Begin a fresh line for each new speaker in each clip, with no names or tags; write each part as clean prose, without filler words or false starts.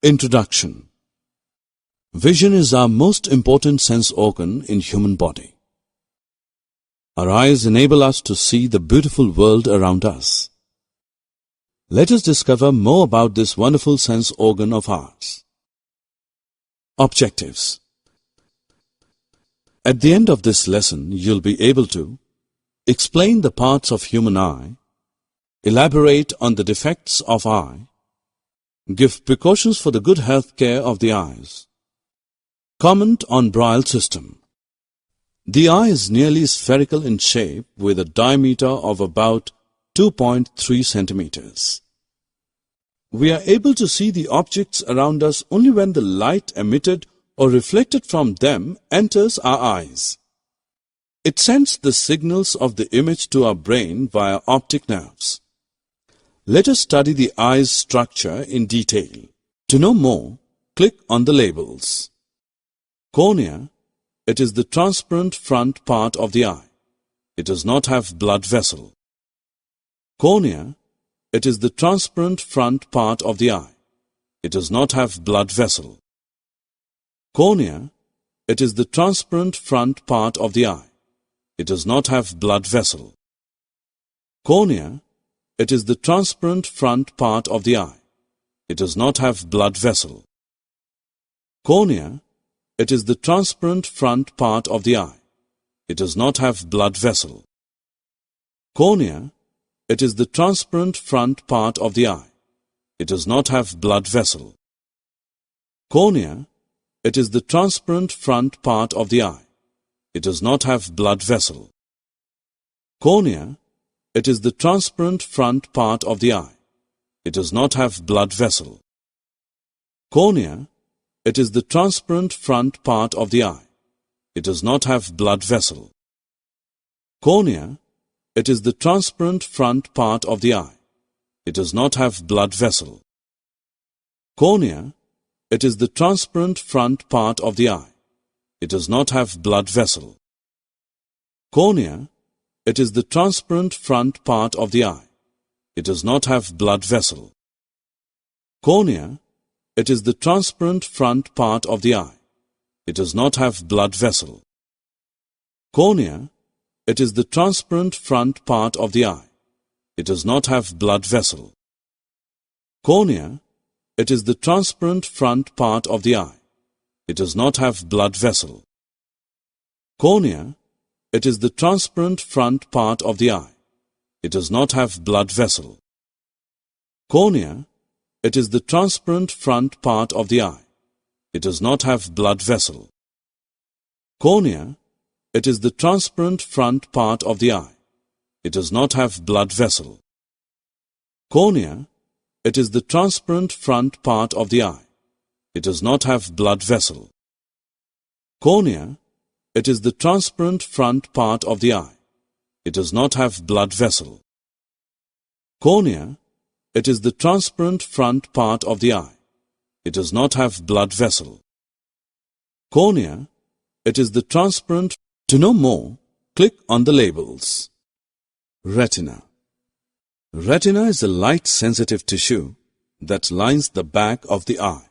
Introduction. Vision is our most important sense organ in human body. Our eyes enable us to see the beautiful world around us. Let us discover more about this wonderful sense organ of ours. Objectives. At the end of this lesson, you'll be able to explain the parts of human eye, elaborate on the defects of eye, give precautions for the good health care of the eyes, comment on Braille system. The eye is nearly spherical in shape with a diameter of about 2.3 centimeters. We are able to see the objects around us only when the light emitted or reflected from them enters our eyes. It sends the signals of the image to our brain via optic nerves. Let us study the eye's structure in detail. To know more, click on the labels. Cornea. It is the transparent front part of the eye. It does not have blood vessel. Cornea. It is the transparent front part of the eye. It does not have blood vessel. Cornea. It is the transparent front part of the eye. It does not have blood vessel. Cornea. It is the transparent front part of the eye. It does not have blood vessel. Cornea. It is the transparent front part of the eye. It does not have blood vessel. Cornea. It is the transparent front part of the eye. It does not have blood vessel. Cornea. It is the transparent front part of the eye. It does not have blood vessel. Cornea. It is the transparent front part of the eye. It does not have blood vessel. Cornea. It is the transparent front part of the eye. It does not have blood vessel. Cornea. It is the transparent front part of the eye. It does not have blood vessel. Cornea. It is the transparent front part of the eye. It does not have blood vessel. Cornea. It is the transparent front part of the eye. It does not have blood vessel. Cornea. It is the transparent front part of the eye. It does not have blood vessel. Cornea. It is the transparent front part of the eye. It does not have blood vessel. Cornea. It is the transparent front part of the eye. It does not have blood vessel. Cornea. It is the transparent front part of the eye. It does not have blood vessel. Cornea. It is the transparent front part of the eye. It does not have blood vessel. Cornea. It is the transparent front part of the eye. It does not have blood vessel. Cornea. It is the transparent front part of the eye. It does not have blood vessel. Cornea. It is the transparent front part of the eye. It does not have blood vessel. Cornea. It is the transparent front part of the eye. It does not have blood vessel. Cornea. It is the transparent. To know more, click on the labels. Retina. Retina is a light-sensitive tissue that lines the back of the eye.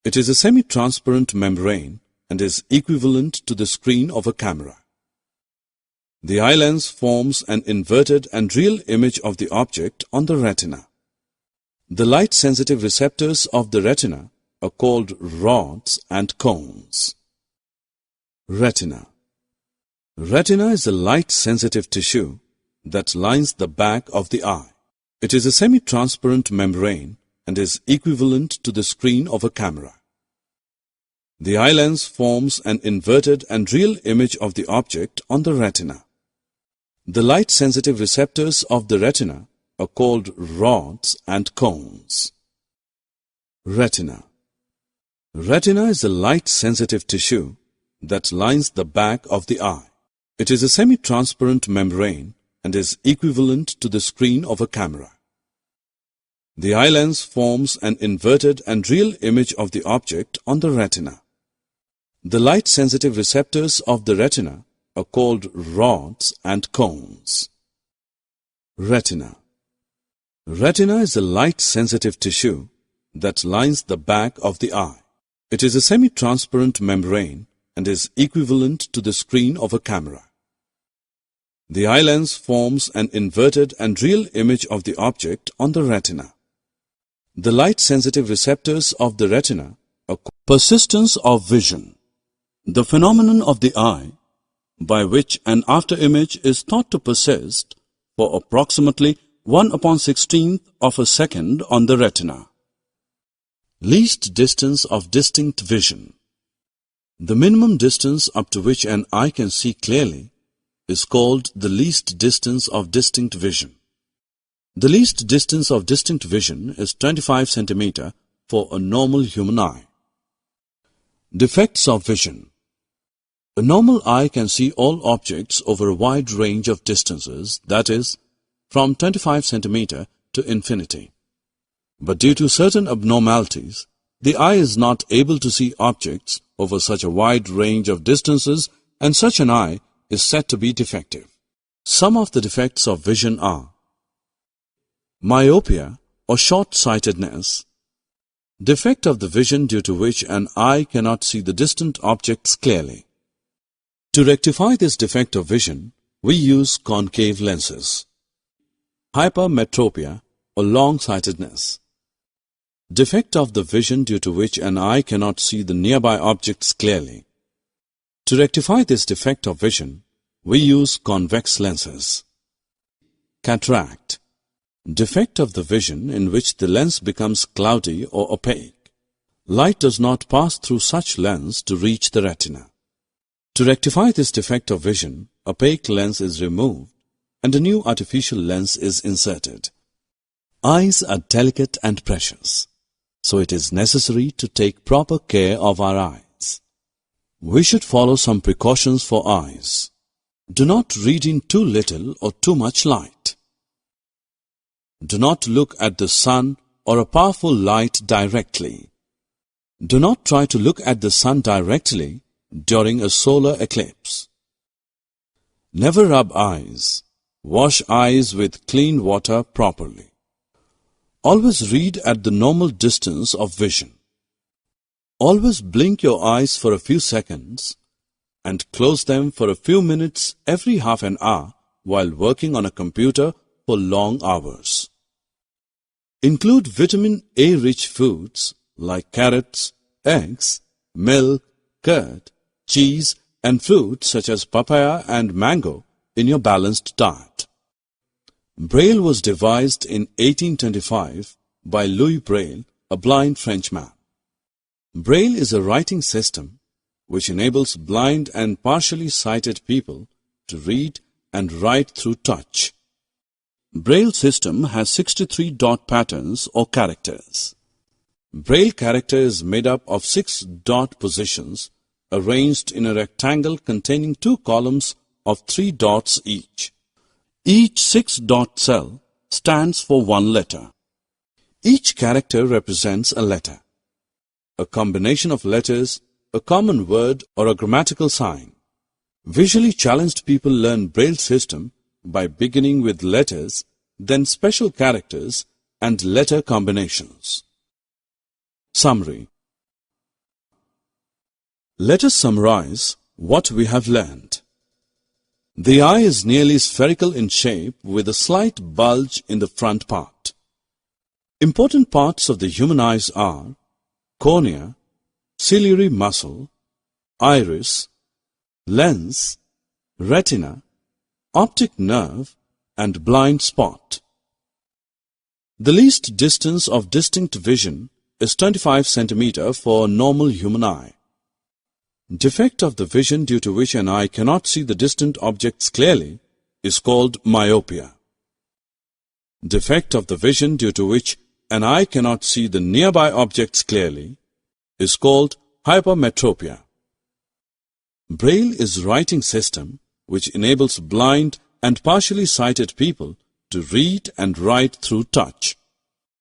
It is a semi-transparent membrane and is equivalent to the screen of a camera. The eye lens forms an inverted and real image of the object on the retina. The light-sensitive receptors of the retina are called rods and cones. Retina. Retina is a light-sensitive tissue that lines the back of the eye. It is a semi-transparent membrane and is equivalent to the screen of a camera. The eye lens forms an inverted and real image of the object on the retina. The light-sensitive receptors of the retina are called rods and cones. Retina. Retina is a light-sensitive tissue that lines the back of the eye. It is a semi-transparent membrane and is equivalent to the screen of a camera. The eye lens forms an inverted and real image of the object on the retina. The light-sensitive receptors of the retina are called rods and cones. Retina. Retina is a light-sensitive tissue that lines the back of the eye. It is a semi-transparent membrane and is equivalent to the screen of a camera. The eye lens forms an inverted and real image of the object on the retina. The light-sensitive receptors of the retina are persistence of vision, the phenomenon of the eye by which an afterimage is thought to persist for approximately 1/16th of a second on the retina. Least distance of distinct vision. The minimum distance up to which an eye can see clearly is called the least distance of distinct vision. The least distance of distinct vision is 25 centimeter for a normal human eye. Defects of vision. A normal eye can see all objects over a wide range of distances, that is, from 25 centimeter to infinity. But due to certain abnormalities, the eye is not able to see objects over such a wide range of distances, and such an eye is said to be defective. Some of the defects of vision are myopia or short-sightedness, defect of the vision due to which an eye cannot see the distant objects clearly. To rectify this defect of vision, we use concave lenses. Hypermetropia or long-sightedness, defect of the vision due to which an eye cannot see the nearby objects clearly. To rectify this defect of vision, we use convex lenses. Cataract, defect of the vision in which the lens becomes cloudy or opaque. Light does not pass through such lens to reach the retina. To rectify this defect of vision, opaque lens is removed and a new artificial lens is inserted. Eyes are delicate and precious, so it is necessary to take proper care of our eyes. We should follow some precautions for eyes. Do not read in too little or too much light. Do not look at the sun or a powerful light directly. Do not try to look at the sun directly during a solar eclipse. Never rub eyes. Wash eyes with clean water properly. Always read at the normal distance of vision. Always blink your eyes for a few seconds and close them for a few minutes every half an hour while working on a computer for long hours. Include vitamin A-rich foods like carrots, eggs, milk, curd, cheese, and fruits such as papaya and mango in your balanced diet. Braille was devised in 1825 by Louis Braille, a blind Frenchman. Braille is a writing system which enables blind and partially sighted people to read and write through touch. Braille system has 63 dot patterns or characters. Braille character is made up of 6 dot positions arranged in a rectangle containing 2 columns of 3 dots each. Each 6 dot cell stands for 1 letter. Each character represents a letter, a combination of letters, a common word, or a grammatical sign. Visually challenged people learn Braille system by beginning with letters, then special characters and letter combinations. Summary. Let us summarize what we have learned. The eye is nearly spherical in shape with a slight bulge in the front part. Important parts of the human eyes are cornea, ciliary muscle, iris, lens, retina, optic nerve, and blind spot. The least distance of distinct vision is 25 centimeter for a normal human eye. Defect of the vision due to which an eye cannot see the distant objects clearly is called myopia. Defect of the vision due to which an eye cannot see the nearby objects clearly is called hypermetropia. Braille is writing system which enables blind and partially sighted people to read and write through touch.